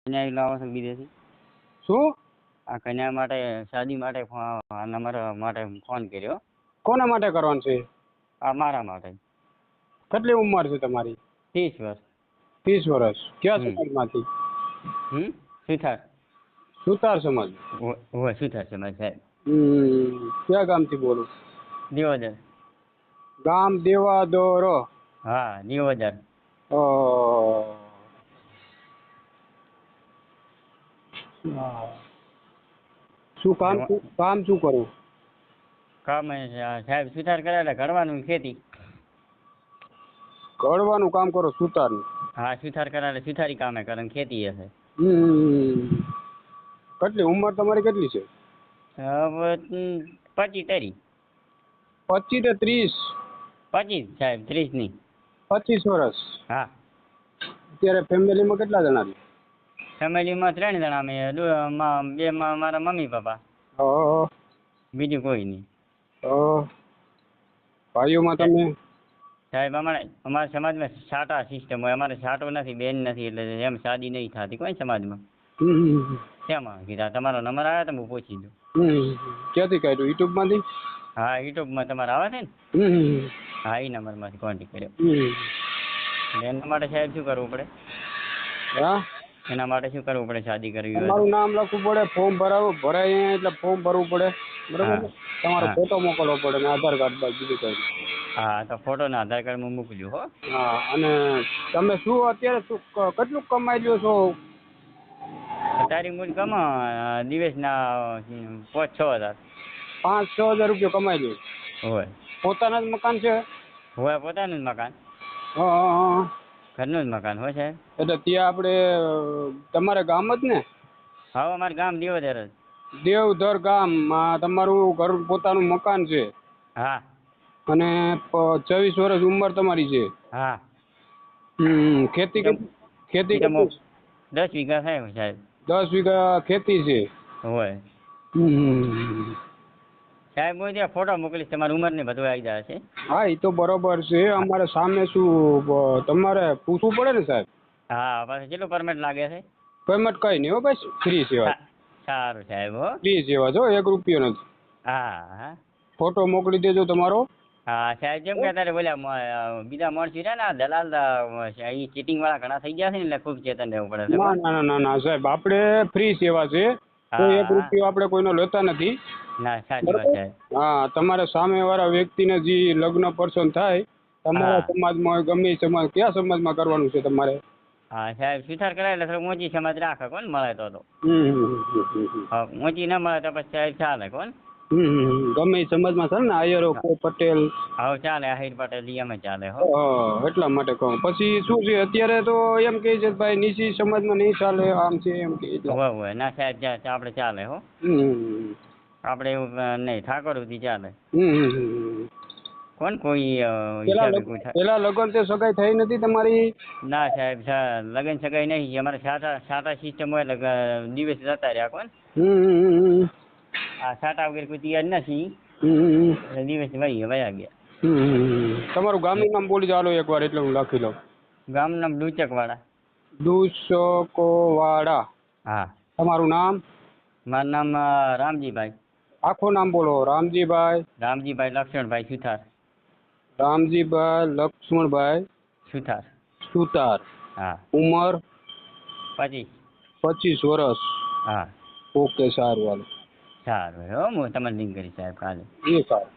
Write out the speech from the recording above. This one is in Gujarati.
કન્યા લાવો છો વિદેશી? શું? આ કન્યા માટે શાદી માટે નંબર માટે ફોન કર્યો. કોના માટે કરવાનું છે? આ મારા માટે. કેટલી ઉંમર છે તમારી? 30 વર્ષ. 30 વર્ષ. ક્યાં સમાજમાંથી? સુથાર. સુતાર સમાજ? હોય સુથાર સમાજ સાહેબ. ક્યાં ગામથી બોલો? દિયોદર. ગામ દેવાદોર? હા, દિયોદર. શું કામ શું કરવું? કામ સાહેબ સુથાર કરાયેલા ઘડવાનું ખેતી. ઘડવાનું કામ કરો સુતારનું? હા, સુથાર કરાયેલા સુથારી કામે કરે ખેતી હશે. કેટલી ઉંમર તમારી કેટલી છે? 25 30. 25 કે 30? 25 સાહેબ, 30 ની. 25 વર્ષ. હા. અત્યારે ફેમિલીમાં કેટલા જણા છે? ફેમિલીમાં 3 જણા અમે. 2 મારા મમ્મી પપ્પા. બીજું કોઈ નહીં. ભાઈઓમાં તમે? સાહેબ અમારા સમાજમાં સાટા સિસ્ટમ હોય. અમારે સાટો નથી, બેન નથી, એટલે એમ શાદી નહીં થતી કોઈ સમાજમાં. શેમાં કીધા તમારો નંબર આવ્યો તો હું પૂછી દઉં. ક્યાંથી કાઢ્યું? યુટ્યુબમાંથી? હા, યુટ્યુબમાં તમારે આવે છે ને? હા, એ નંબરમાંથી કોન્ટેક્ટ કર્યો. એના માટે સાહેબ શું કરવું પડે? હા, એના માટે શું કરવું પડે? શાદી કરવી હોય તમારું નામ લખવું પડે, ફોર્મ ભરાય એટલે ફોર્મ ભરવું પડે, બરાબર? તમારો ફોટો મોકલવો પડે ને આધાર કાર્ડ બાદ બીજું કઈ. હા, તો ફોટો ને આધાર કાર્ડ હું મોકલ્યું હો. હા, અને તમે શું અત્યારે કેટલું કમાઈ લ્યો છો? તારી મૂળ કમ દિવસના 5-6 હજાર. 5-6 હજાર રૂપિયા કમાઈ લ્યો? હોય. પોતાના જ મકાન છે? હોય, પોતાનું જ મકાન. ઘરનું જ મકાન હોય સાહેબ. એટલે ત્યાં આપણે તમારે ગામ જ ને? હા, અમારું ગામ દેવધર જ. દેવધર ગામમાં તમારું ઘર પોતાનું મકાન છે? હા. અને 24 વર્ષ ઉંમર તમારી છે? હા. ખેતી 10 વીઘા થાય સાહેબ. 10 વીઘા ખેતી છે? હોય. સાહેબ હું ત્યાં ફોટો મોકલીશ, તમારી ઉંમર ને બધું આવી જાય છે. હા, એ તો બરોબર છે. અમારે સામે શું તમારે પૂછવું પડે ને સાહેબ? હા, પછી કેટલું પરમિટ લાગે છે? પેમેન્ટ કઈ નહીં હો ભાઈ, ફ્રી સેવા. સારું સાહેબ. હો, ફ્રી સેવા છો, 1 રૂપિયો નથી. હા. ફોટો મોકલી દેજો તમારો. હા સાહેબ, જેમ કે તારે બોલ્યા બીજા માણસ છે ને દલાલ એ ચીટિંગ વાળા ઘણા થઈ ગયા છે ને, એટલે ખૂબ ચેતન રહેવું પડે છે. ના સાહેબ, આપણે ફ્રી સેવા છે. કોઈ 1 રૂપિયો આપણે કોઈનો લેતા નથી. ના, સાચી વાત સાહેબ. હા, તમારે સામે વાળા વ્યક્તિને જે લગ્ન પસંદ થાય, તમારા સમાજમાં હોય, ગમે સમાજ, કયા સમાજમાં કરવાનું છે તમારે? હા સાહેબ, સુથાર કરાયેલા થોડું ઊંચી સમાજ રાખે કોણ મળે તો. ઊંચી ના મળે તો પછી સાહેબ ચાલે કોણ. ગમે સમાજમાં છે ને, આયરો પટેલ. હા ચાલે, આહિર પટેલ એમ ચાલે. હો, એટલા માટે કહું. પછી શું છે અત્યારે તો એમ કહે છે ભાઈ નીચી સમાજમાં નહીં ચાલે, આમ છે એમ કે. હોય ના સાહેબ, આપણે ચાલે. હો, આપણે એવું નહીં, ઠાકોર સુધી ચાલે. કોણ કોઈ પેલા લગન તે સગાઈ થઈ નથી તમારી? ના સાહેબ, લગન સગાઈ નહીં. અમારે સાટા સિસ્ટમ હોય એટલે દિવસ જતા રહ્યા કોણ. આ સાટા વગેરે કોઈ તૈયાર નથી. દિવસ વયા ગયા. તમારું ગામનું નામ બોલી ચાલો એકવાર, એટલે હું લખી લઉં. ગામનું નામ ડુચકવાડા. ડુચકવાડા. હા. તમારું નામ? મારું નામ રામજીભાઈ. આખું નામ બોલો. રામજીભાઈ લક્ષ્મણભાઈ સુથાર. રામજીભાઈ લક્ષ્મણભાઈ સુતાર. હા. ઉંમર? 25 વર્ષ. હા. ઓકે, સારું. સારું. હું તમને લિંક કરી સાહેબ કાલે. સારું.